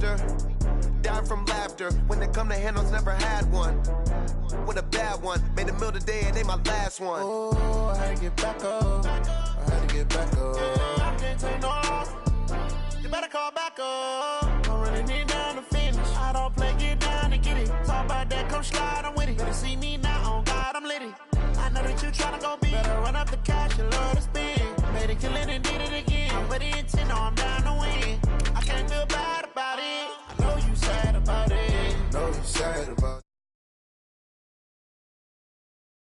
after. Die from laughter. When they come to handles, never had one. With a bad one. Made a meal today and they my last one. Oh, I had to get back up. I had to get back up. I can't take no loss. You better call back up. Don't really need down to finish. I don't play, get down to get it. Talk about that, come slide, I'm with it. Better see me now, on God, I'm litty. I know that you tryna go big. Better run up the cash, you love to spin. Made it, kill it, and did it again. But the intent, no, I'm down to win. I can't feel bad about it. I know you sad about it. Know you sad about it.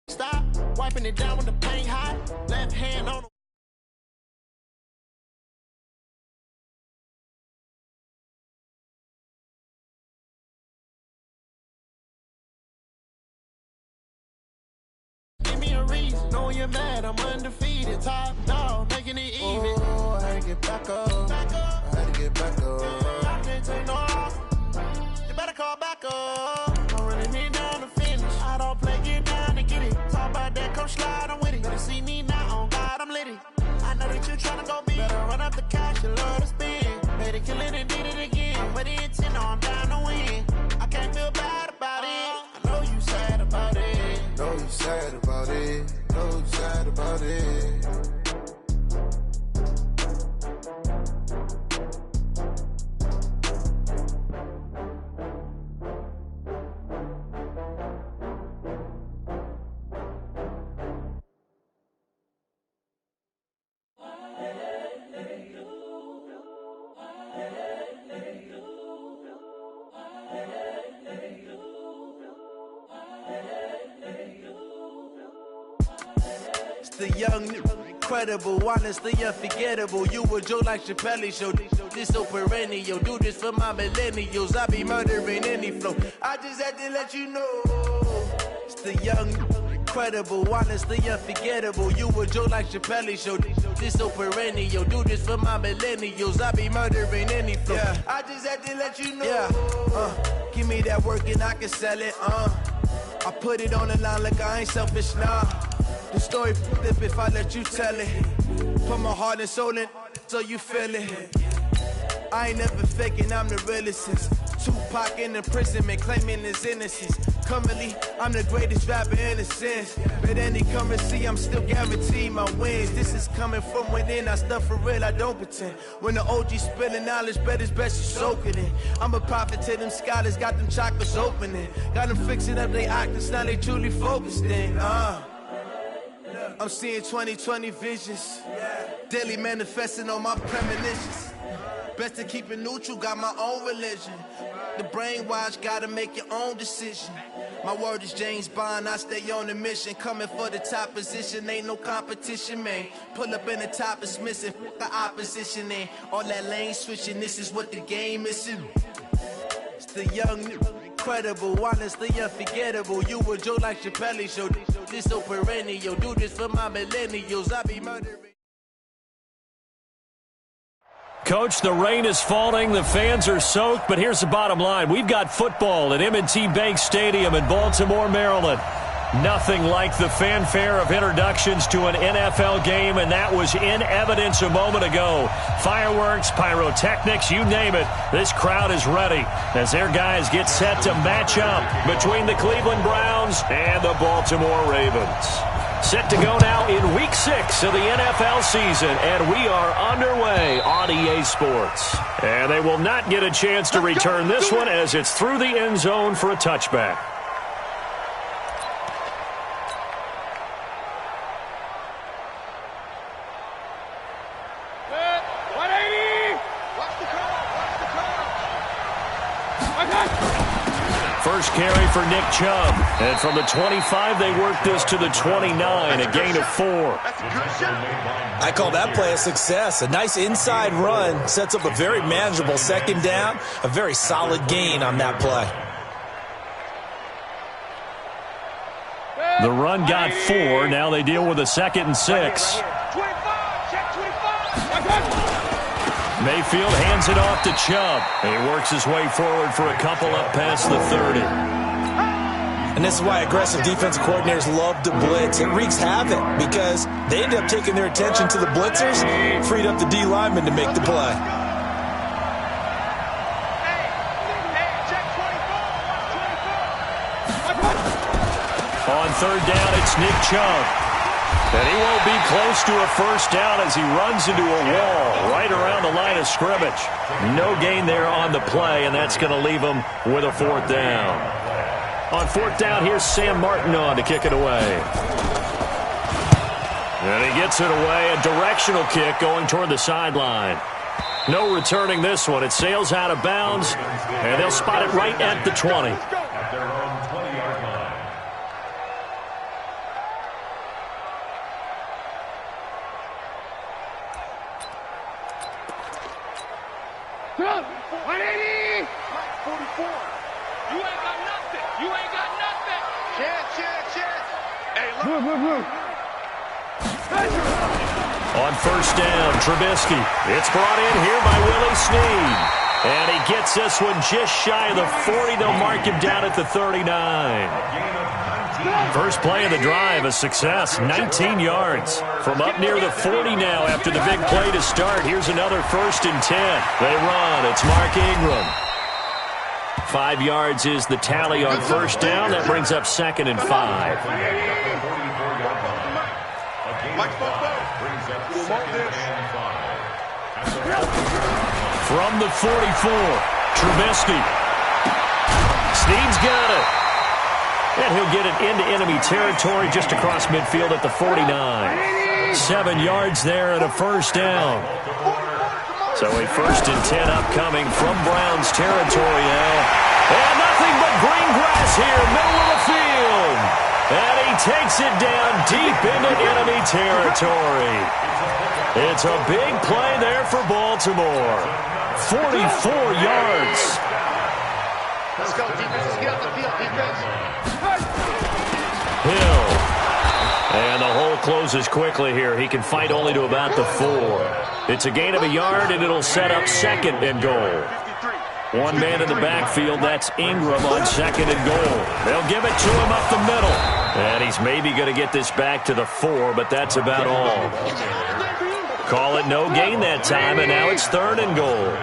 Stop wiping it down when the paint hot. Left hand on the knowing you're mad, I'm undefeated. Top dog, making it even. Oh, I had to get back up. I had to get back up. I can't take no loss. You better call back up. Don't really need down to finish. I don't play, get down to get it. Talk about that, come slide, I'm with it. Better see me now, on God, I'm litty. I know that you tryna go big. Better run up the cash, you love to spin. Made it, kill it, and did it again. But the intent, no, I'm down to win. I can't feel bad about it. I know you sad about it. Know you sad about it. Know you sad about it. The young, incredible, honestly unforgettable. You a Joe like Chappelle show. This so perennial. Do this for my millennials. I be murdering any flow. I just had to let you know. It's the young, incredible, honestly unforgettable. You a Joe like Chappelle show. This so perennial. Do this for my millennials. I be murdering any flow. Yeah. I just had to let you know. Yeah. Give me that work and I can sell it. I put it on the line like I ain't selfish, nah. The story flip if I let you tell it. Put my heart and soul in so you feel it. I ain't never faking, I'm the realest since Tupac in imprisonment, claiming his innocence. Currently, I'm the greatest rapper in a sense. But any currency, I'm still guaranteed my wins. This is coming from within, I stuff for real, I don't pretend. When the OG spilling knowledge, bet it's best you soak it in. I'm a prophet to them scholars, got them chakras opening. Got them fixing up they octaves, now they truly focused in. I'm seeing 2020 visions. Daily manifesting on my premonitions. Best to keep it neutral, got my own religion. The brainwash, gotta make your own decision. My word is James Bond, I stay on the mission. Coming for the top position, ain't no competition, man. Pull up in the top, it's missing, the opposition in. All that lane switching, this is what the game is. It's the young, incredible, honestly unforgettable. You a Joe like Chappelle show. This so perennial. Do this for my millennials. I be murdering. Coach, the rain is falling, the fans are soaked, but here's the bottom line. We've got football at M&T Bank Stadium in Baltimore, Maryland. Nothing like the fanfare of introductions to an NFL game, and that was in evidence a moment ago. Fireworks, pyrotechnics, you name it. This crowd is ready as their guys get set to match up between the Cleveland Browns and the Baltimore Ravens. Set to go now in Week 6 of the NFL season, and we are underway on EA Sports. And they will not get a chance to return this one as it's through the end zone for a touchback. First carry for Nick Chubb. And from the 25, they work this to the 29, a gain of 4. I call that play a success. A nice inside run sets up a very manageable second down. A very solid gain on that play. The run got 4. Now they deal with a 2nd and 6. Mayfield hands it off to Chubb. He works his way forward for a couple up past the 30. And this is why aggressive defensive coordinators love to blitz. It wreaks havoc because they end up taking their attention to the blitzers, freed up the D lineman to make the play. third down, it's Nick Chubb. And he won't be close to a first down as he runs into a wall right around the line of scrimmage. No gain there on the play, and that's going to leave him with a fourth down. On fourth down, here's Sam Martin on to kick it away. And he gets it away, a directional kick going toward the sideline. No returning this one. It sails out of bounds, and they'll spot it right at the 20. On first down, Trubisky. It's brought in here by Willie Snead. And he gets this one just shy of the 40. They'll mark him down at the 39. First play of the drive, a success, 19 yards. From up near the 40 now after the big play to start. Here's another 1st and 10. They run. It's Mark Ingram. 5 yards is the tally on first down. That brings up 2nd and 5. From the 44, Trubisky. Snead's got it. And he'll get it into enemy territory just across midfield at the 49. 7 yards there and a first down. So a 1st and 10 upcoming from Browns territory now. And nothing but green grass here, middle of the field. And he takes it down deep into enemy territory. It's a big play there for Baltimore. 44 yards. Let's go, defense. Let's get off the field, defense. Hill. And the hole closes quickly here. He can fight only to about the 4. It's a gain of a yard, and it'll set up 2nd and goal. One man in the backfield, that's Ingram on 2nd and goal. They'll give it to him up the middle. And he's maybe going to get this back to the 4, but that's about all. Call it no gain that time, and now it's 3rd and goal.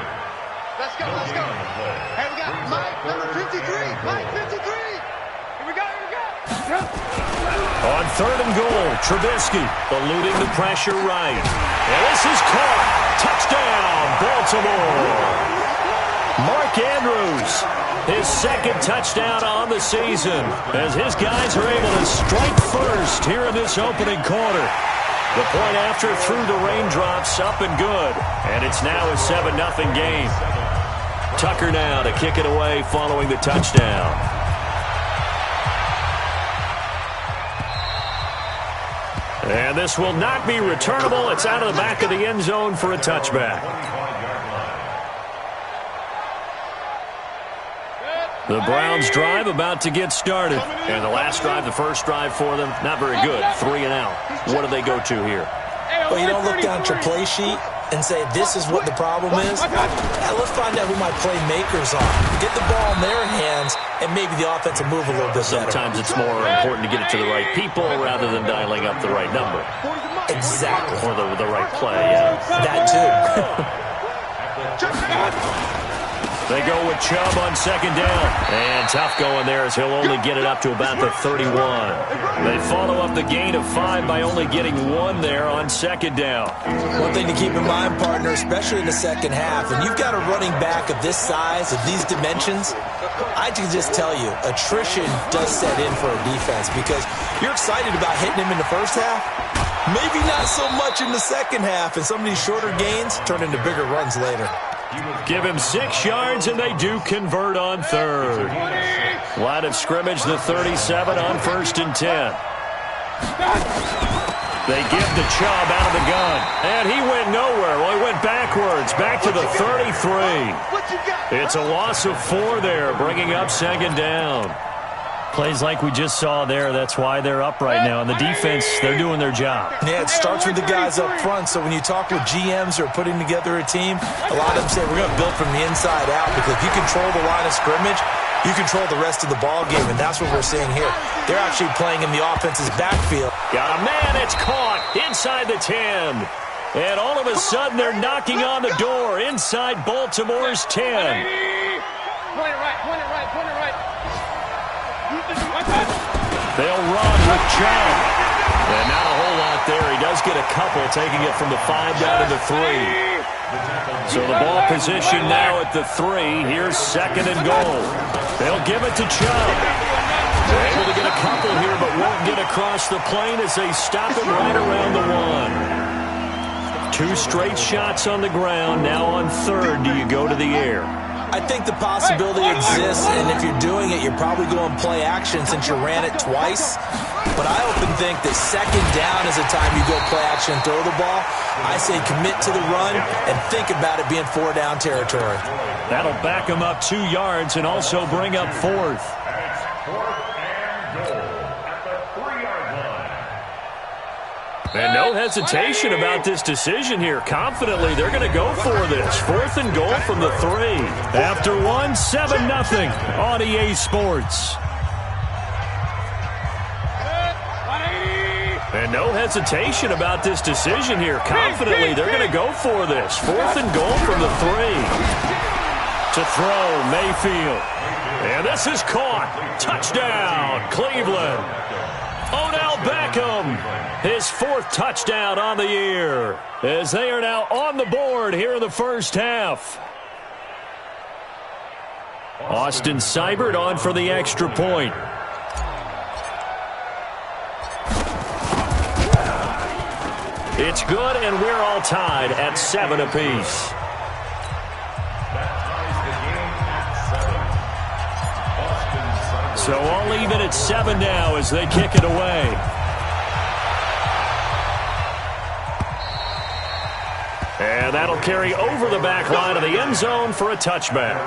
Let's go, let's go. Hey, we got Mike, number 53. Mike, 53. Here we go, here we go. On 3rd and goal, Trubisky eluding the pressure right. And this is caught. Touchdown, Baltimore. Mark Andrews, his 2nd touchdown on the season, as his guys are able to strike first here in this opening quarter. The point after through the raindrops, up and good. And it's now a 7-0 game. Tucker now to kick it away following the touchdown. And this will not be returnable. It's out of the back of the end zone for a touchback. The Browns drive about to get started. And the last drive, the first drive for them, not very good. 3 and out. What do they go to here? Well, you don't look down at your play sheet and say, this is what the problem is. Yeah, let's find out who my playmakers are. Get the ball in their hands, and maybe the offense will move a little bit better. Sometimes it's more important to get it to the right people rather than dialing up the right number. Exactly. Or the right play, yeah. That too. They go with Chubb on 2nd down. And tough going there as he'll only get it up to about the 31. They follow up the gain of 5 by only getting 1 there on 2nd down. One thing to keep in mind, partner, especially in the second half, when you've got a running back of this size, of these dimensions, I can just tell you, attrition does set in for a defense because you're excited about hitting him in the first half. Maybe not so much in the second half, and some of these shorter gains turn into bigger runs later. Give him 6 yards, and they do convert on 3rd. Line of scrimmage, the 37 on 1st and 10. They give to Chubb out of the gun, and he went nowhere. Well, he went backwards, back to the 33. It's a loss of 4 there, bringing up 2nd down. Plays like we just saw there. That's why they're up right now. And the defense, they're doing their job. Yeah, it starts with the guys up front. So when you talk with GMs who are putting together a team, a lot of them say we're going to build from the inside out because if you control the line of scrimmage, you control the rest of the ball game, and that's what we're seeing here. They're actually playing in the offense's backfield. Got a man. It's caught inside the 10. And all of a sudden, they're knocking on the door inside Baltimore's 10. Point it right, point it right, point it right. They'll run with Chubb. And not a whole lot there. He does get a couple, taking it from the 5 down to the 3. So the ball position now at the 3. Here's 2nd and goal. They'll give it to Chubb. They're able to get a couple here, but won't get across the plane as they stop him right around the 1. 2 straight shots on the ground. Now on 3rd, do you go to the air? I think the possibility exists, and if you're doing it, you're probably going play action since you ran it twice. But I often think that 2nd down is the time you go play action and throw the ball. I say commit to the run and think about it being 4 down territory. That'll back him up 2 yards and also bring up 4th. And no hesitation about this decision here. Confidently, they're going to go for this. 4th and goal from the 3. After 1, 7-0 on EA Sports. And no hesitation about this decision here. Confidently, they're going to go for this. 4th and goal from the 3. To throw, Mayfield. And this is caught. Touchdown, Cleveland. Odell Beckham, his 4th touchdown on the year, as they are now on the board here in the first half. Austin Seibert on for the extra point. It's good, and we're all tied at 7 apiece. So all even at 7 now as they kick it away. And that'll carry over the back line of the end zone for a touchback.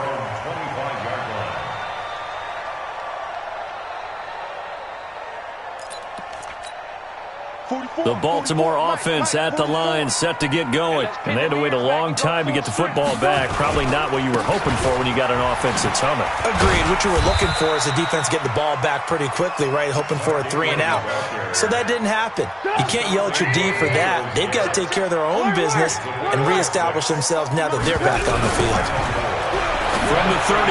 The Baltimore offense at the line, set to get going. And they had to wait a long time to get the football back. Probably not what you were hoping for when you got an offense that's humming. Agreed. What you were looking for is the defense getting the ball back pretty quickly, right? Hoping for a 3 and out. So that didn't happen. You can't yell at your D for that. They've got to take care of their own business and reestablish themselves now that they're back on the field. From the 31,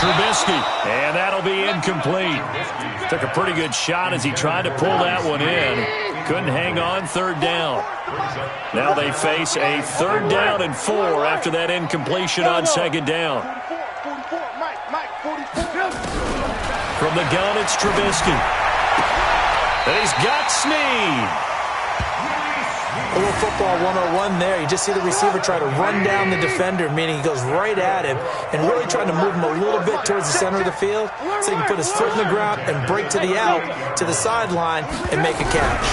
Trubisky, and that'll be incomplete. Took a pretty good shot as he tried to pull that one in. Couldn't hang on, 3rd down. Now they face a 3rd down and 4 after that incompletion on 2nd down. From the gun, it's Trubisky. And he's got Snead. A little football 101 there. You just see the receiver try to run down the defender, meaning he goes right at him and really trying to move him a little bit towards the center of the field so he can put his foot in the ground and break to the out, to the sideline, and make a catch.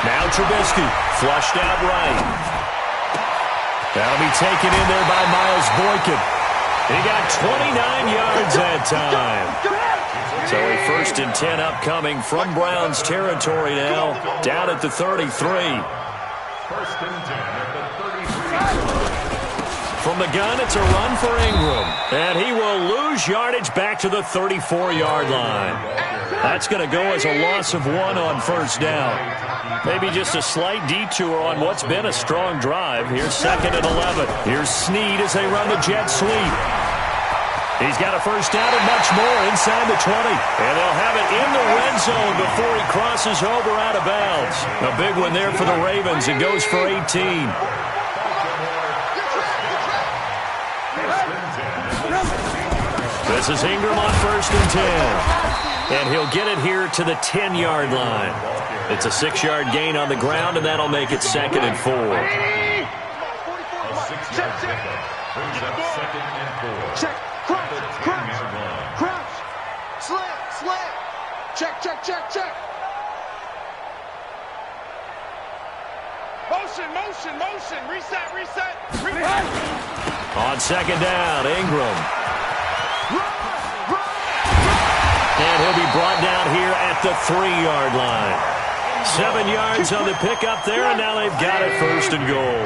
Now Trubisky, flushed out right. That'll be taken in there by Miles Boykin. He got 29 yards that time. So a 1st and 10 upcoming from Browns territory now, down at the 33. 1st and 10 at the 33. From the gun, it's a run for Ingram. And he will lose yardage back to the 34-yard line. That's going to go as a loss of 1 on 1st down. Maybe just a slight detour on what's been a strong drive. Here's 2nd and 11. Here's Snead as they run the jet sweep. He's got a 1st down and much more inside the 20. And they'll have it in the red zone before he crosses over out of bounds. A big one there for the Ravens. It goes for 18. This is Ingram on 1st and 10. And he'll get it here to the 10-yard line. It's a 6-yard gain on the ground, and that'll make it 2nd and 4. Check. Crouch. Slam. Check. Motion. Reset. On 2nd down, Ingram. And he'll be brought down here at the 3-yard line. 7 yards on the pickup there, and now they've got it 1st and goal.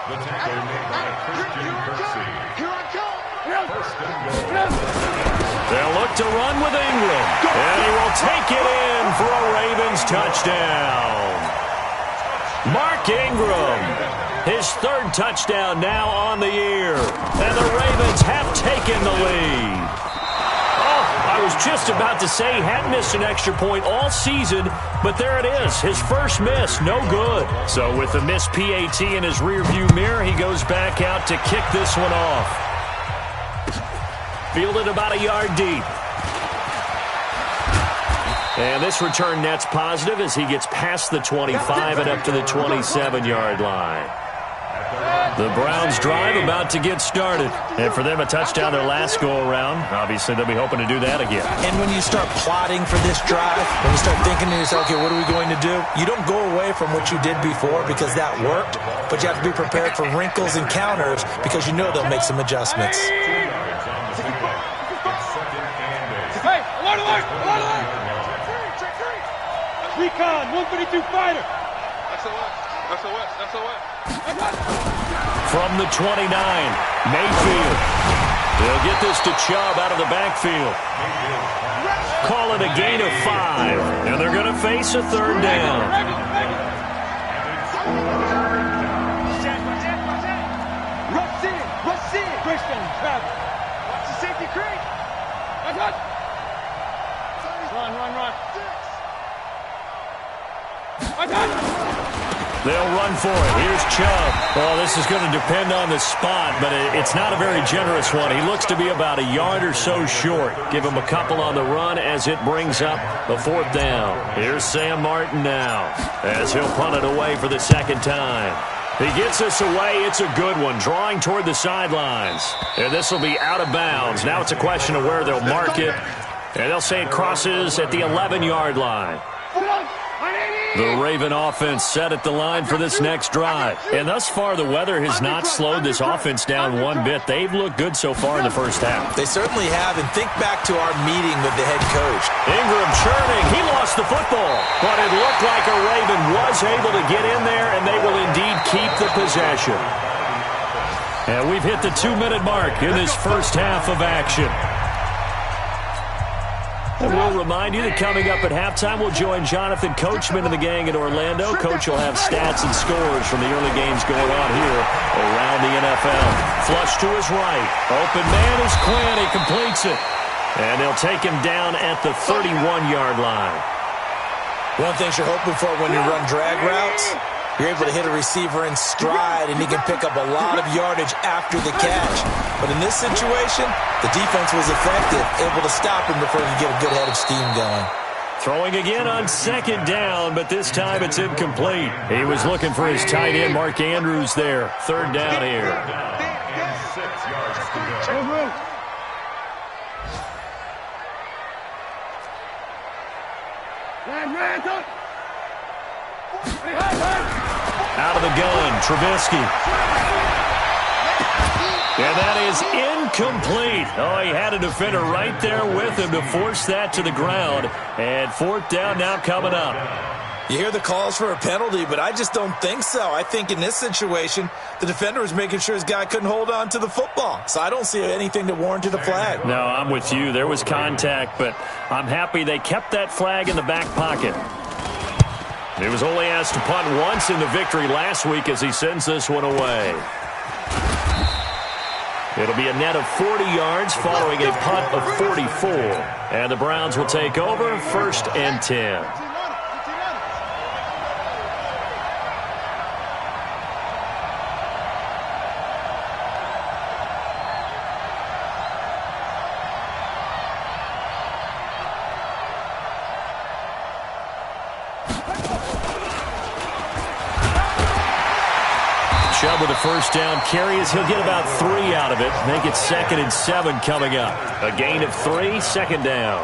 The tackle made by Christian Kirksey. Here I come. They'll look to run with Ingram. And he will take it in for a Ravens touchdown. Mark Ingram, his 3rd touchdown now on the year. And the Ravens have taken the lead. Oh, I was was just about to say he hadn't missed an extra point all season, but there it is. His first miss, no good. So with the missed PAT in his rearview mirror, he goes back out to kick this one off. Fielded about a yard deep. And this return net's positive as he gets past the 25 and up to the 27-yard line. The Browns drive about to get started. And for them, a touchdown their last go-around. Obviously, they'll be hoping to do that again. And when you start plotting for this drive, when you start thinking to yourself, okay, what are we going to do? You don't go away from what you did before because that worked, but you have to be prepared for wrinkles and counters because you know they'll make some adjustments. Hey, alert, alert, alert, alert! Recon, 152 fighter! SOS. From the 29, Mayfield. They'll get this to Chubb out of the backfield. Call it a gain of 5, and they're going to face a third down. Rush in! Christian, travel. Watch the safety creek. Run. They'll run for it. Here's Chubb. Well, this is going to depend on the spot, but it's not a very generous one. He looks to be about a yard or so short. Give him a couple on the run as it brings up the fourth down. Here's Sam Martin now as he'll punt it away for the second time. He gets this away. It's a good one, drawing toward the sidelines. And this will be out of bounds. Now it's a question of where they'll mark it. And they'll say it crosses at the 11-yard line. The Raven offense set at the line for this next drive. And thus far, the weather has not slowed this offense down one bit. They've looked good so far in the first half. They certainly have, and think back to our meeting with the head coach. Ingram churning. He lost the football. But it looked like a Raven was able to get in there, and they will indeed keep the possession. And we've hit the 2-minute mark in this first half of action. And we'll remind you that coming up at halftime, we'll join Jonathan Coachman and the gang in Orlando. Coach will have stats and scores from the early games going on here around the NFL. Flush to his right. Open man is Quinn. He completes it. And they'll take him down at the 31-yard line. One thing you're hoping for when you run drag routes, you're able to hit a receiver in stride, and he can pick up a lot of yardage after the catch. But in this situation, the defense was effective, able to stop him before he could get a good head of steam going. Throwing again on second down, but this time it's incomplete. He was looking for his tight end, Mark Andrews, there. Third down here. Out of the gun, Trubisky. And that is incomplete. Oh, he had a defender right there with him to force that to the ground. And fourth down now coming up. You hear the calls for a penalty, but I just don't think so. I think in this situation, the defender was making sure his guy couldn't hold on to the football. So I don't see anything that warranted a flag. No, I'm with you. There was contact, but I'm happy they kept that flag in the back pocket. He was only asked to punt once in the victory last week as he sends this one away. It'll be a net of 40 yards following a punt of 44. And the Browns will take over, 1st and 10. Chubb with a first down carry as he'll get about 3 out of it. Make it 2nd and 7 coming up. A gain of 3, 2nd down.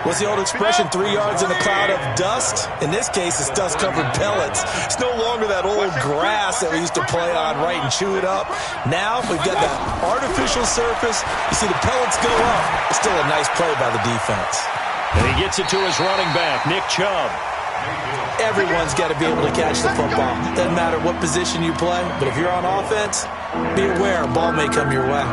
What's the old expression, 3 yards in a cloud of dust? In this case, it's dust-covered pellets. It's no longer that old grass that we used to play on, right, and chew it up. Now we've got that artificial surface. You see the pellets go up. It's still a nice play by the defense. And he gets it to his running back, Nick Chubb. Everyone's got to be able to catch the football. Doesn't matter what position you play, but if you're on offense, be aware a ball may come your way.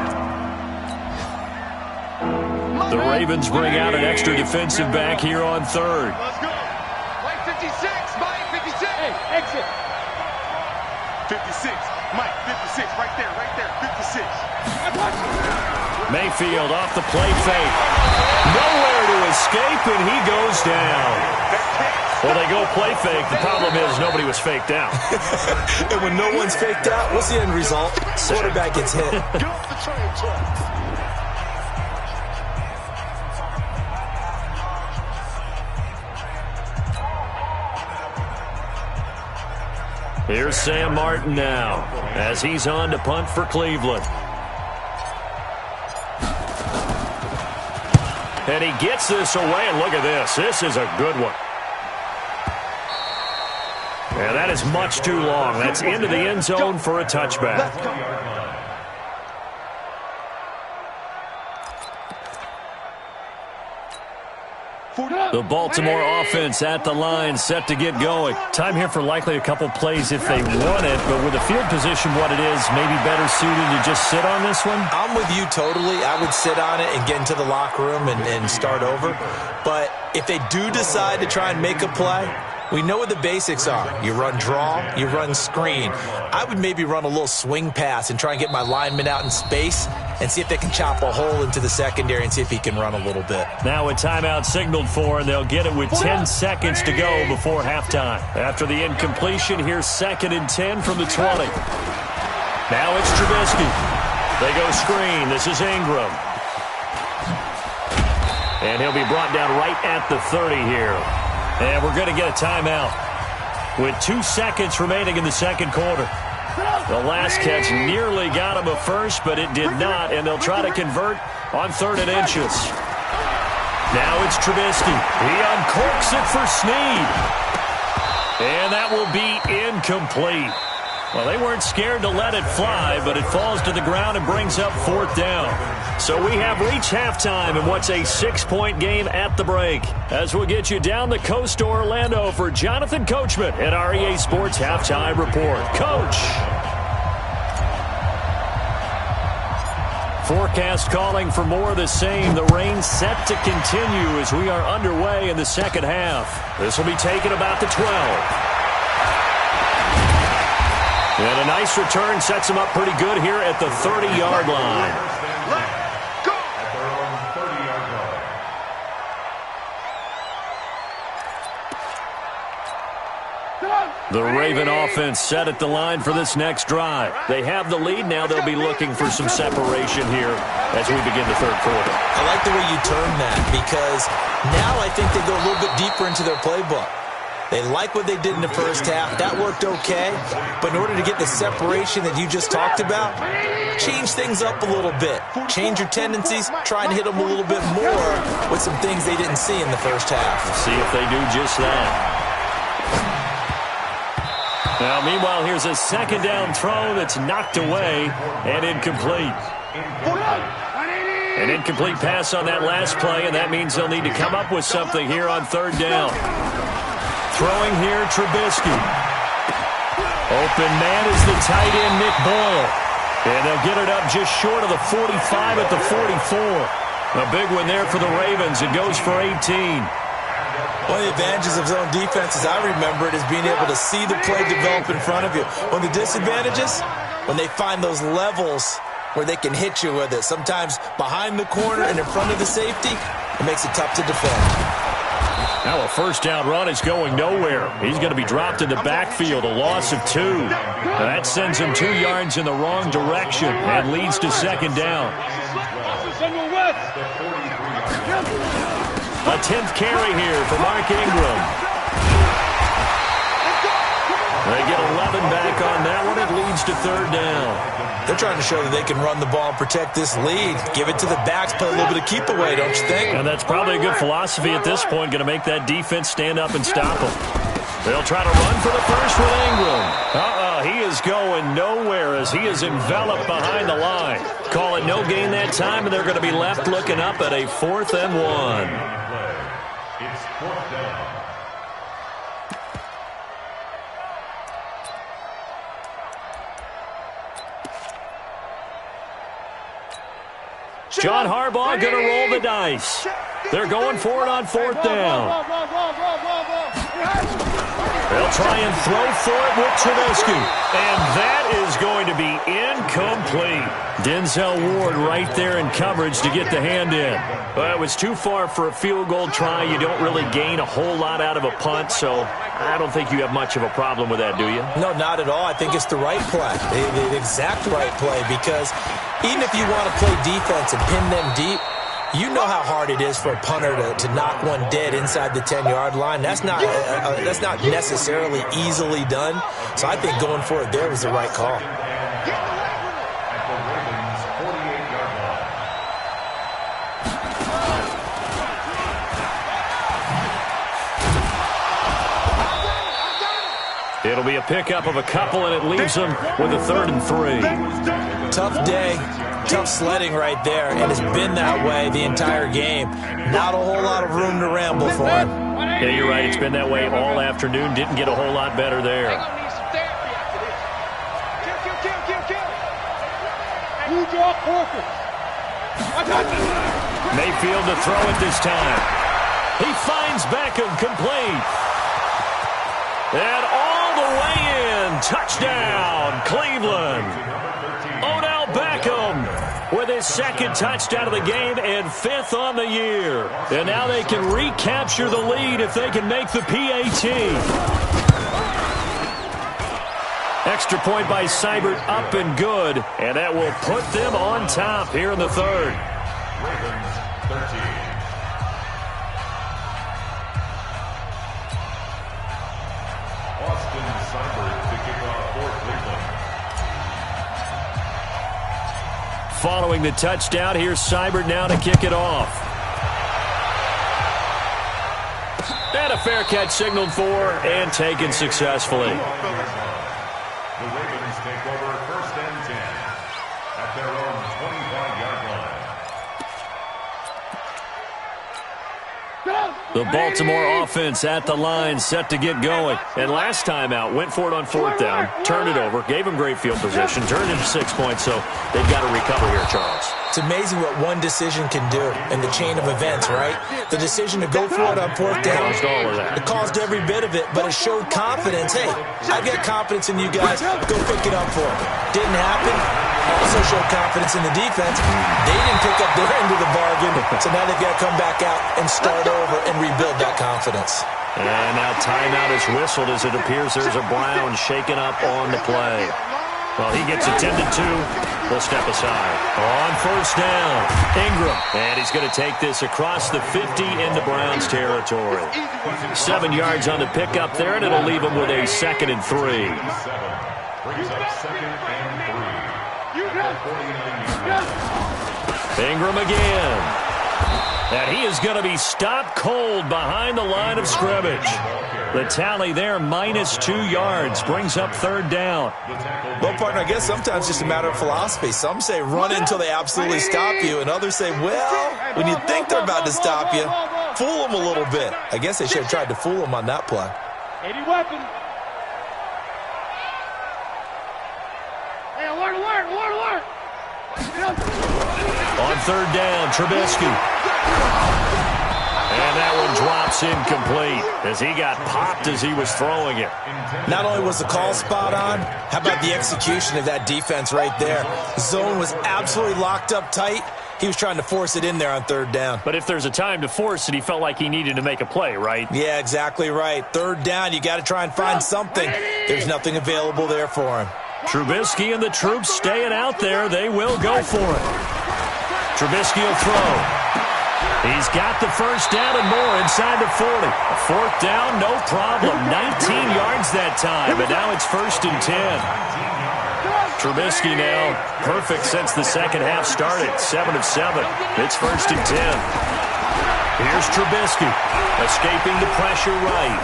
The Ravens bring out an extra defensive back here on 3rd. Let's go. Mike 56. Mike 56. Hey, exit. 56. Mike 56. Right there. 56. Mayfield off the play fake. Nowhere to escape, and he goes down. Well, they go play fake. The problem is nobody was faked out. And when no one's faked out, what's the end result? Quarterback gets hit. Here's Sam Martin now as he's on to punt for Cleveland. And he gets this away, and look at this. This is a good one. And that is much too long. That's into the end zone for a touchback. The Baltimore offense at the line, set to get going. Time here for likely a couple plays if they want it, but with the field position what it is, maybe better suited to just sit on this one? I'm with you totally. I would sit on it and get into the locker room and start over. But if they do decide to try and make a play, we know what the basics are. You run draw, you run screen. I would maybe run a little swing pass and try and get my lineman out in space and see if they can chop a hole into the secondary and see if he can run a little bit. Now a timeout signaled for, and they'll get it with 10 seconds to go before halftime. After the incompletion, here's 2nd and 10 from the 20. Now it's Trubisky. They go screen. This is Ingram. And he'll be brought down right at the 30 here. And we're going to get a timeout with 2 seconds remaining in the second quarter. The last catch nearly got him a first, but it did not, and they'll try to convert on 3rd and inches. Now it's Trubisky. He uncorks it for Snead. And that will be incomplete. Well, they weren't scared to let it fly, but it falls to the ground and brings up 4th down. So we have reached halftime in what's a 6-point game at the break. As we'll get you down the coast to Orlando for Jonathan Coachman at REA Sports Halftime Report. Coach. Forecast calling for more of the same. The rain set to continue as we are underway in the second half. This will be taken about the 12. And a nice return sets him up pretty good here at the 30-yard line. The Raven offense set at the line for this next drive. They have the lead. Now they'll be looking for some separation here as we begin the third quarter. I like the way you term that because now I think they go a little bit deeper into their playbook. They like what they did in the first half. That worked okay. But in order to get the separation that you just talked about, change things up a little bit. Change your tendencies. Try and hit them a little bit more with some things they didn't see in the first half. See if they do just that. Now, meanwhile, here's a 2nd down throw that's knocked away and incomplete. An incomplete pass on that last play, and that means they'll need to come up with something here on 3rd down. Throwing here, Trubisky. Open man is the tight end, Nick Boyle. And they'll get it up just short of the 45 at the 44. A big one there for the Ravens. It goes for 18. One of the advantages of zone defense, as I remember it, is being able to see the play develop in front of you. One of the disadvantages, when they find those levels where they can hit you with it. Sometimes behind the corner and in front of the safety, it makes it tough to defend. Now a 1st down run is going nowhere. He's going to be dropped in the backfield, a loss of 2. Now that sends him 2 yards in the wrong direction and leads to 2nd down. A 10th carry here for Mark Ingram. They get 11 back on that one. It leads to 3rd down. They're trying to show that they can run the ball and protect this lead. Give it to the backs, play a little bit of keep away, don't you think? And that's probably a good philosophy at this point, going to make that defense stand up and stop them. They'll try to run for the first with Ingram. He is going nowhere as he is enveloped behind the line. Call it no gain that time, and they're going to be left looking up at a 4th and 1. It's 4th down. John Harbaugh going to roll the dice. They're going for it on 4th down. They'll try and throw for it with Trubisky. And that is going to be incomplete. Denzel Ward right there in coverage to get the hand in. Well, it was too far for a field goal try. You don't really gain a whole lot out of a punt, so I don't think you have much of a problem with that, do you? No, not at all. I think it's the right play, the exact right play, because even if you want to play defense and pin them deep, you know how hard it is for a punter to knock one dead inside the 10-yard line. That's not necessarily easily done. So I think going for it there was the right call. It'll be a pickup of a couple, and it leaves them with a 3rd and 3. Tough day. Tough sledding right there, and it's been that way the entire game. Not a whole lot of room to ramble for him. Yeah, you're right. It's been that way all afternoon. Didn't get a whole lot better there. Mayfield to throw it this time. He finds Beckham complete. And all the way in. Touchdown, Cleveland. Odell Beckham with his 2nd touchdown of the game and 5th on the year. And now they can recapture the lead if they can make the PAT. Extra point by Seibert, up and good. And that will put them on top here in the 3rd. Ravens 13. Austin Seibert to kick off for Cleveland. Following the touchdown, here's Seibert now to kick it off. And a fair catch signaled for and taken successfully. The Ravens take over 1st and 10 at their own 25-yard line. The Baltimore offense at the line, set to get going. And last time out, went for it on 4th down, turned it over, gave him great field position, turned into 6 points, so they've got to recover here, Charles. It's amazing what one decision can do in the chain of events, right? The decision to go for it on 4th down, it caused every bit of it, but it showed confidence. Hey, I've got confidence in you guys. Go pick it up for it. Didn't happen. Also showed confidence in the defense. They didn't pick up their end of the bargain, so now they've got to come back out and start over and rebuild that confidence. And now timeout is whistled as it appears there's a Brown shaken up on the play. Well, he gets attended to. We'll step aside. On 1st down, Ingram. And he's going to take this across the 50 into Browns territory. 7 yards on the pickup there, and it'll leave him with a 2nd and 3. Brings up 2nd and 3. Ingram again. And he is going to be stopped cold behind the line of scrimmage. The tally there, -2 yards, brings up 3rd down. Well, partner, I guess sometimes it's just a matter of philosophy. Some say run until they absolutely stop you, and others say, well, when you think they're about to stop you, fool them a little bit. I guess they should have tried to fool them on that play. 80 weapon. Hey, alert. On 3rd down, Trubisky. And that one drops incomplete as he got popped as he was throwing it. Not only was the call spot on, how about the execution of that defense right there? Zone was absolutely locked up tight. He was trying to force it in there on 3rd down. But if there's a time to force it, he felt like he needed to make a play, right? Yeah, exactly right. 3rd down, you got to try and find something. There's nothing available there for him. Trubisky and the troops staying out there. They will go for it. Trubisky will throw. He's got the 1st down and more inside the 40. A 4th down, no problem. 19 yards that time, but now it's 1st and 10. Trubisky now perfect since the 2nd half started. 7 of 7. It's 1st and 10. Here's Trubisky escaping the pressure right.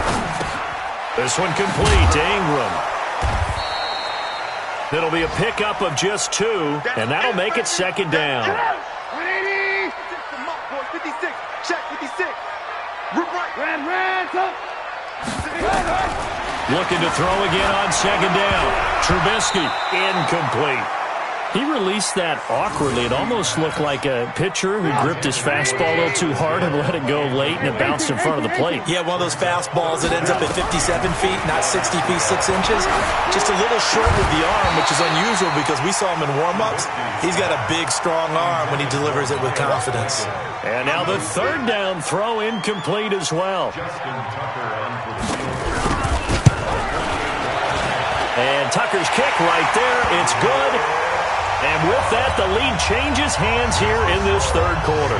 This one complete to Ingram. It'll be a pickup of just 2, and that'll make it 2nd down. 56. Check 56. Ran. Looking to throw again on 2nd down. Trubisky incomplete. He released that awkwardly. It almost looked like a pitcher who gripped his fastball a little too hard and let it go late, and it bounced in front of the plate. Yeah, one of those fastballs that ends up at 57 feet, not 60 feet, 6 inches. Just a little short with the arm, which is unusual because we saw him in warm-ups. He's got a big, strong arm when he delivers it with confidence. And now the third down throw incomplete as well. And Tucker's kick right there. It's good. And with that, the lead changes hands here in this third quarter.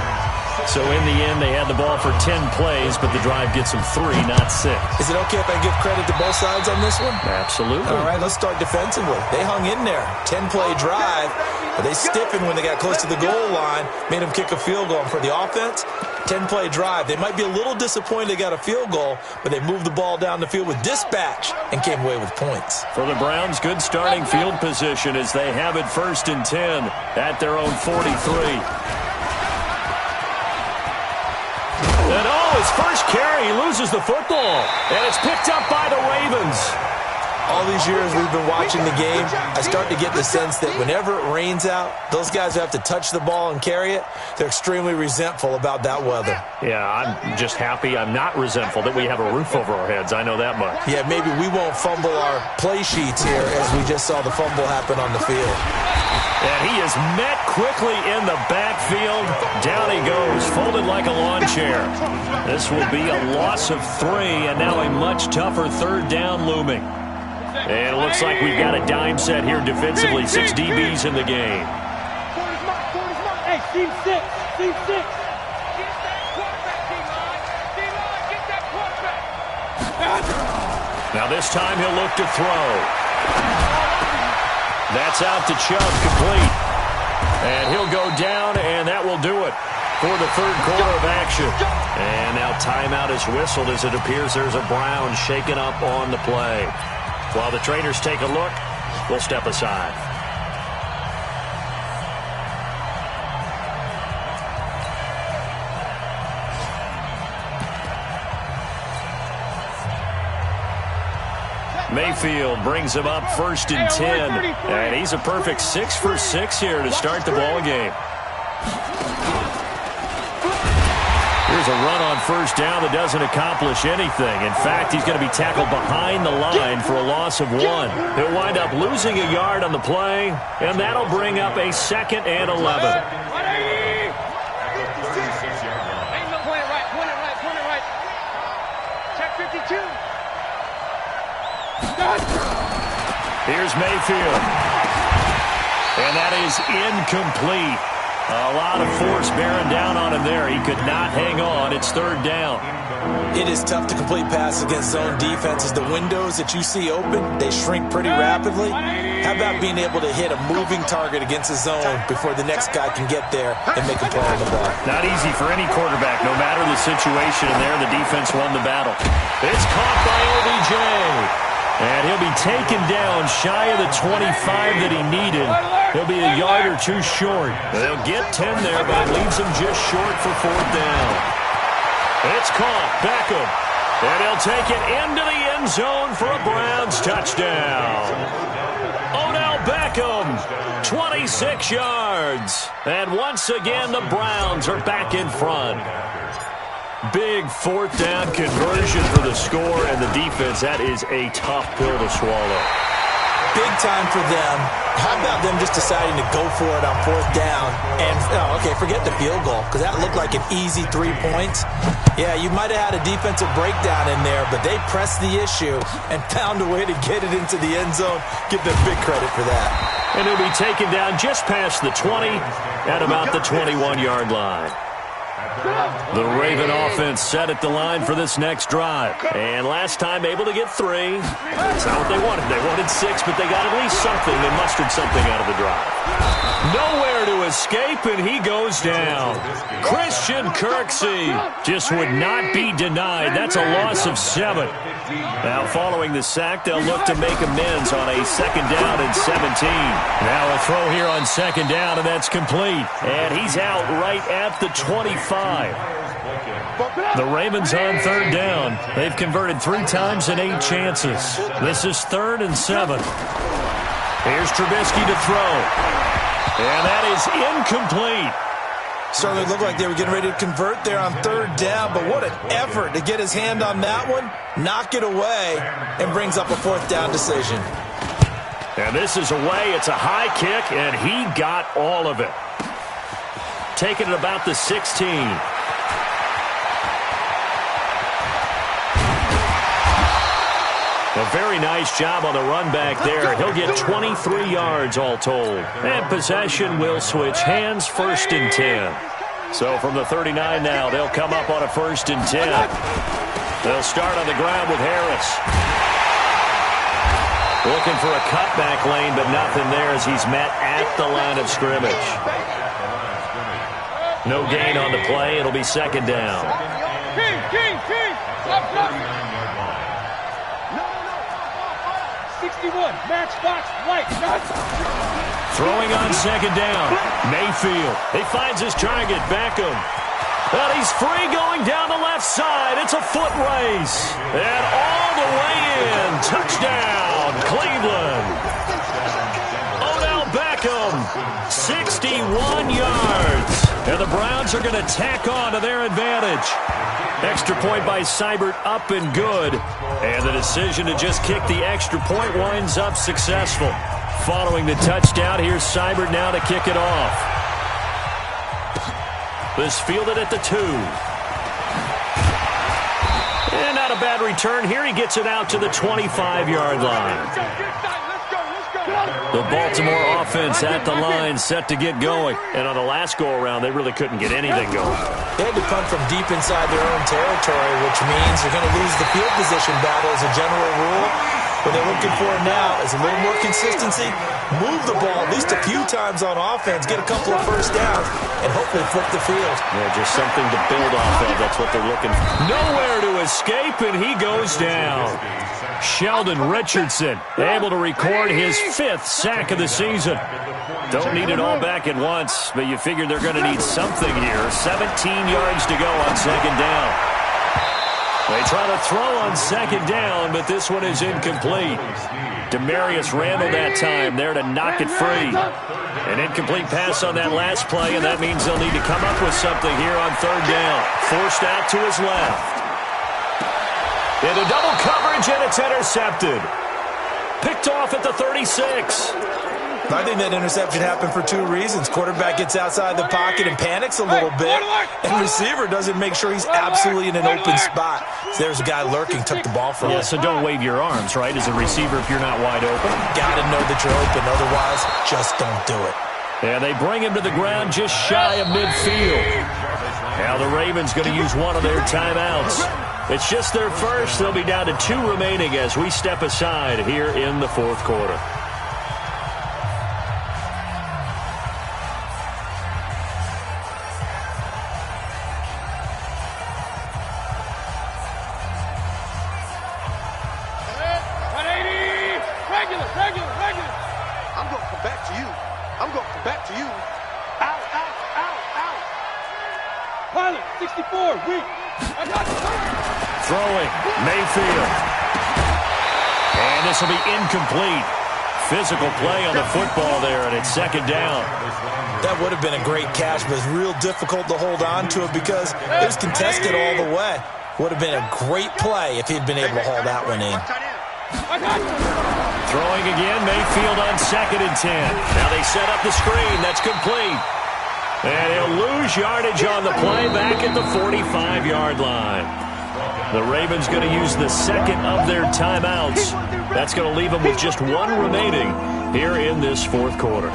So in the end, they had the ball for 10 plays, but the drive gets them 3, not 6. Is it okay if I give credit to both sides on this one? Absolutely. All right, let's start defensively. They hung in there. 10-play drive, but they stiffened when they got close to the goal line, made them kick a field goal. And for the offense, 10-play drive. They might be a little disappointed they got a field goal, but they moved the ball down the field with dispatch and came away with points. For the Browns, good starting field position as they have it 1st and 10 at their own 43. And his first carry, he loses the football. And it's picked up by the Ravens. All these years we've been watching the game, I start to get the sense that whenever it rains out, those guys who have to touch the ball and carry it, they're extremely resentful about that weather. Yeah, I'm just happy I'm not resentful that we have a roof over our heads. I know that much. Yeah, maybe we won't fumble our play sheets here as we just saw the fumble happen on the field. And he is met quickly in the backfield. Down he goes, folded like a lawn chair. This will be a loss of 3, and now a much tougher third down looming. And it looks like we've got a dime set here defensively. 6 DBs in the game. Hey, team 6. Team 6. Get that quarterback, D-line. D-line, get that quarterback. Now this time he'll look to throw. That's out to Chubb, complete. And he'll go down, and that will do it for the third quarter of action. And now timeout is whistled as it appears there's a Brown shaken up on the play. While the trainers take a look, we'll step aside. Mayfield brings him up 1st and 10. And he's a perfect 6 for 6 here to start the ball game. Here's a run on 1st down that doesn't accomplish anything. In fact, he's going to be tackled behind the line for a loss of 1. He'll wind up losing a yard on the play, and that'll bring up a 2nd and 11. Check 52. Here's Mayfield. And that is incomplete. A lot of force bearing down on him there. He could not hang on. It's 3rd down. It is tough to complete passes against zone defenses. The windows that you see open, they shrink pretty rapidly. How about being able to hit a moving target against a zone before the next guy can get there and make a play on the ball? Not easy for any quarterback, no matter the situation. And there, the defense won the battle. It's caught by OBJ. And he'll be taken down shy of the 25 that he needed. He'll be a yard or 2 short. They'll get 10 there, but it leaves him just short for 4th down. It's caught. Beckham. And he'll take it into the end zone for a Browns touchdown. Odell Beckham, 26 yards. And once again, the Browns are back in front. Big 4th down conversion for the score, and the defense, that is a tough pill to swallow. Big time for them. How about them just deciding to go for it on 4th down? And, forget the field goal, because that looked like an easy 3 points. Yeah, you might have had a defensive breakdown in there, but they pressed the issue and found a way to get it into the end zone. Give them big credit for that. And he'll be taken down just past the 20 at about the 21-yard line. The Raven offense set at the line for this next drive. And last time able to get 3. That's not what they wanted. They wanted 6, but they got at least something. They mustered something out of the drive. Nowhere to escape, and he goes down. Christian Kirksey just would not be denied. That's a loss of 7. Now following the sack, they'll look to make amends on a 2nd down and 17. Now a throw here on 2nd down, and that's complete. And he's out right at the 25. The Ravens on 3rd down. They've converted 3 times in 8 chances. This is 3rd and 7. Here's Trubisky to throw. And that is incomplete. Certainly looked like they were getting ready to convert there on third down, but what an effort to get his hand on that one, knock it away, and brings up a fourth down decision. And this is away. It's a high kick, and he got all of it. Taking it about the 16. A very nice job on the run back there. He'll get 23 yards all told. And possession will switch hands, 1st and 10. So from the 39 now, they'll come up on a 1st and 10. They'll start on the ground with Harris. Looking for a cutback lane, but nothing there as he's met at the line of scrimmage. No gain on the play. It'll be 2nd down. King. 61, matchbox, light. Throwing on 2nd down. Mayfield. He finds his target, Beckham. Well, he's free going down the left side. It's a foot race. And all the way in. Touchdown, Cleveland. Odell Beckham, 61 yards. And the Browns are going to tack on to their advantage. Extra point by Seibert, up and good. And the decision to just kick the extra point winds up successful. Following the touchdown, here's Seibert now to kick it off. This fielded at the 2. And not a bad return here. He gets it out to the 25-yard line. The Baltimore offense at the line, set to get going. And on the last go-around, they really couldn't get anything going. They had to punt from deep inside their own territory, which means you're going to lose the field position battle as a general rule. What they're looking for now is a little more consistency, move the ball at least a few times on offense, get a couple of first downs, and hopefully flip the field. Yeah, just something to build off of. That's what they're looking for. Nowhere to escape, and he goes down. Sheldon Richardson able to record his 5th sack of the season. Don't need it all back at once, but you figure they're going to need something here. 17 yards to go on 2nd down. They try to throw on 2nd down, but this one is incomplete. Demarius Randall that time there to knock it free. An incomplete pass on that last play, and that means they'll need to come up with something here on 3rd down. Forced out to his left. Into double coverage, and it's intercepted. Picked off at the 36. I think that interception happened for 2 reasons. Quarterback gets outside the pocket and panics a little bit, and receiver doesn't make sure he's absolutely in an open spot. So there's a guy lurking, took the ball from him. Yeah, so don't wave your arms, right, as a receiver if you're not wide open. Got to know that you're open, otherwise just don't do it. And they bring him to the ground just shy of midfield. Now the Ravens going to use one of their timeouts. It's just their first. They'll be down to 2 remaining as we step aside here in the 4th quarter. Regular. I'm going to come back to you. Out. Pilot, 64, weak. I got it. Throwing, Mayfield. And this will be incomplete. Physical play on the football there, and it's 2nd down. That would have been a great catch, but it's real difficult to hold on to it because it was contested all the way. Would have been a great play if he'd been able to haul that one in. Throwing again, Mayfield on 2nd and 10. Now they set up the screen. That's complete. And he'll lose yardage on the play back at the 45-yard line. The Ravens going to use the 2nd of their timeouts. That's going to leave them with just 1 remaining here in this 4th quarter.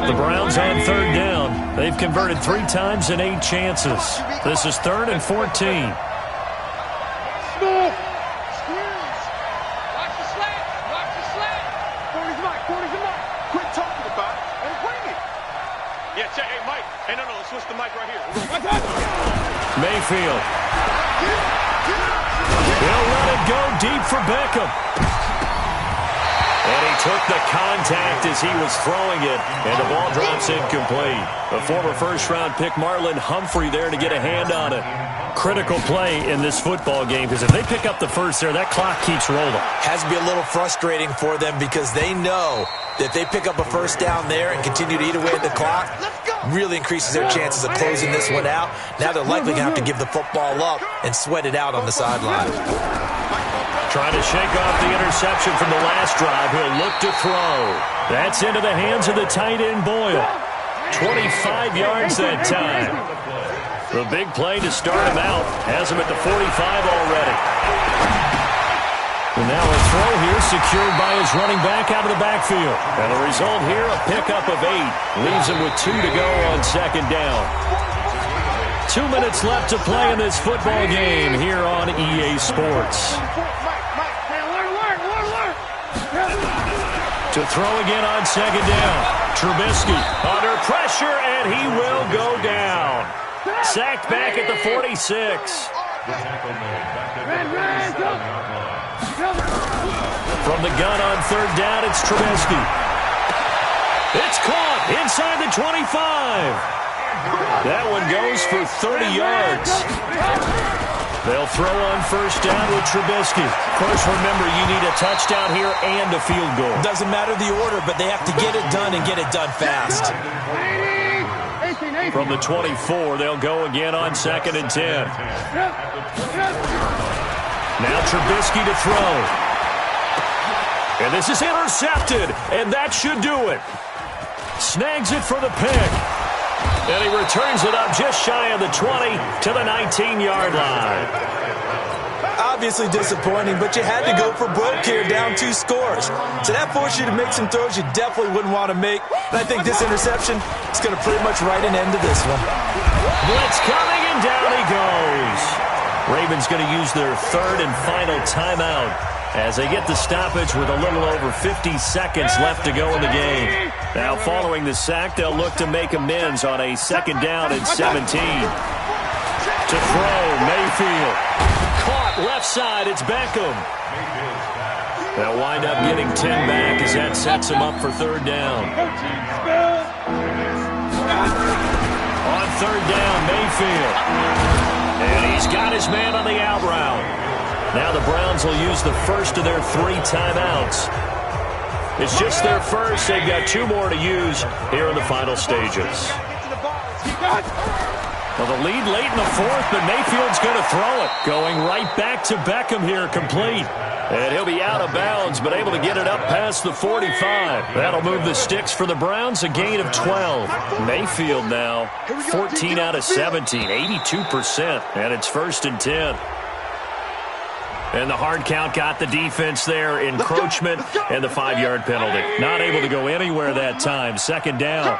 The Browns on 3rd down. They've converted 3 times in 8 chances. This is 3rd and 14. Mayfield. He'll let it go deep for Beckham. And he took the contact as he was throwing it, and the ball drops incomplete. The former first-round pick Marlon Humphrey there to get a hand on it. Critical play in this football game, because if they pick up the first there, that clock keeps rolling. Has to be a little frustrating for them because they know that if they pick up a first down there and continue to eat away at the clock, really increases their chances of closing this one out. Now they're likely going to have to give the football up and sweat it out on the sideline. Trying to shake off the interception from the last drive. He'll look to throw. That's into the hands of the tight end, Boyle. 25 yards that time. The big play to start him out. Has him at the 45 already. And now a throw here secured by his running back out of the backfield. And the result here, a pickup of 8. Leaves him with 2 to go on second down. 2 minutes left to play in this football game here on EA Sports. To throw again on second down. Trubisky under pressure, and he will go down. Sacked back at the 46. From the gun on third down, it's Trubisky. It's caught inside the 25. That one goes for 30 yards. They'll throw on first down with Trubisky. Of course, remember, you need a touchdown here and a field goal. Doesn't matter the order, but they have to get it done and get it done fast. From the 24, they'll go again on second and 10. Now Trubisky to throw. And this is intercepted, and that should do it. Snags it for the pick. And he returns it up just shy of the 20 to the 19-yard line. Obviously disappointing, but you had to go for broke here, down 2 scores. So that forced you to make some throws you definitely wouldn't want to make. And I think this interception is going to pretty much write an end to this one. Blitz coming, and down he goes. Ravens going to use their third and final timeout as they get the stoppage with a little over 50 seconds left to go in the game. Now, following the sack, they'll look to make amends on a second down and 17. To throw, Mayfield. Caught left side, it's Beckham. They'll wind up getting 10 back as that sets him up for third down. On third down, Mayfield. And he's got his man on the out route. Now the Browns will use the first of their 3 timeouts. It's just their first. They've got 2 more to use here in the final stages. Well, the lead late in the 4th, but Mayfield's going to throw it. Going right back to Beckham here, complete. And he'll be out of bounds, but able to get it up past the 45. That'll move the sticks for the Browns, a gain of 12. Mayfield now, 14 out of 17, 82%. And it's first and 10. And the hard count got the defense there. Encroachment and the 5-yard penalty. Not able to go anywhere that time. Second down.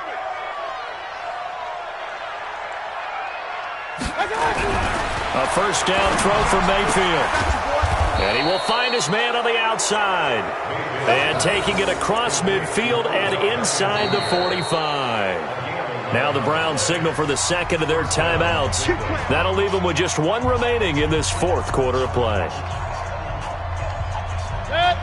A first down throw for Mayfield. And he will find his man on the outside. And taking it across midfield and inside the 45. Now the Browns signal for the second of their timeouts. That'll leave them with just 1 remaining in this 4th quarter of play.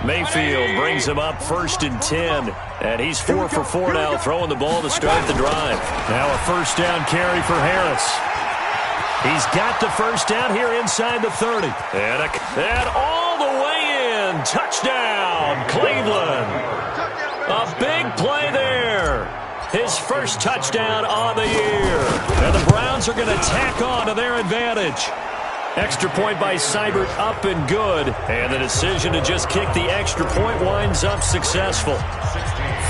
Mayfield brings him up first and 10. And he's 4 for 4 now, throwing the ball to start the drive. Now a first down carry for Harris. He's got the first down here inside the 30. And all the way in. Touchdown, Cleveland. A big play there. His first touchdown on the year. And the Browns are going to tack on to their advantage. Extra point by Seibert, up and good. And the decision to just kick the extra point winds up successful.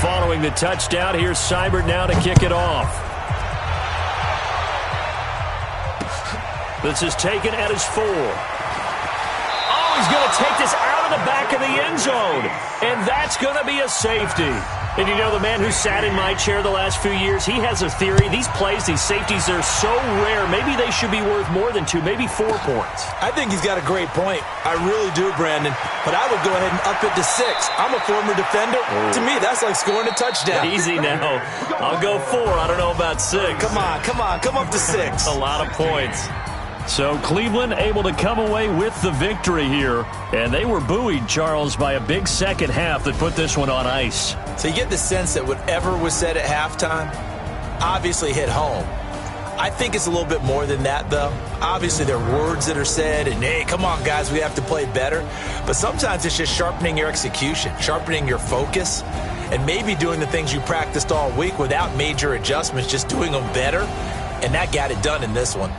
Following the touchdown, here's Seibert now to kick it off. This is taken at his 4. Oh, he's going to take this out of the back of the end zone. And that's going to be a safety. And you know, the man who sat in my chair the last few years, he has a theory. These plays, these safeties, they're so rare. Maybe they should be worth more than 2, maybe 4 points. I think he's got a great point. I really do, Brandon. But I would go ahead and up it to 6. I'm a former defender. To me, that's like scoring a touchdown. Easy now. I'll go 4. I don't know about 6. Come on. Come up to 6. A lot of points. So Cleveland able to come away with the victory here. And they were buoyed, Charles, by a big second half that put this one on ice. So you get the sense that whatever was said at halftime obviously hit home. I think it's a little bit more than that, though. Obviously, there are words that are said, and, hey, come on, guys, we have to play better. But sometimes it's just sharpening your execution, sharpening your focus, and maybe doing the things you practiced all week without major adjustments, just doing them better. And that got it done in this one.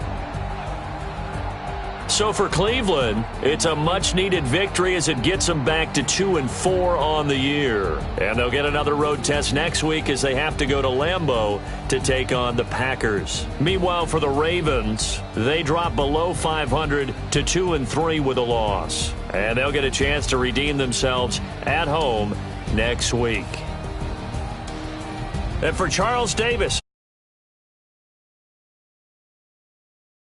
So for Cleveland, it's a much-needed victory as it gets them back to 2-4 on the year. And they'll get another road test next week as they have to go to Lambeau to take on the Packers. Meanwhile, for the Ravens, they drop below 500 to 2-3 with a loss. And they'll get a chance to redeem themselves at home next week. And for Charles Davis,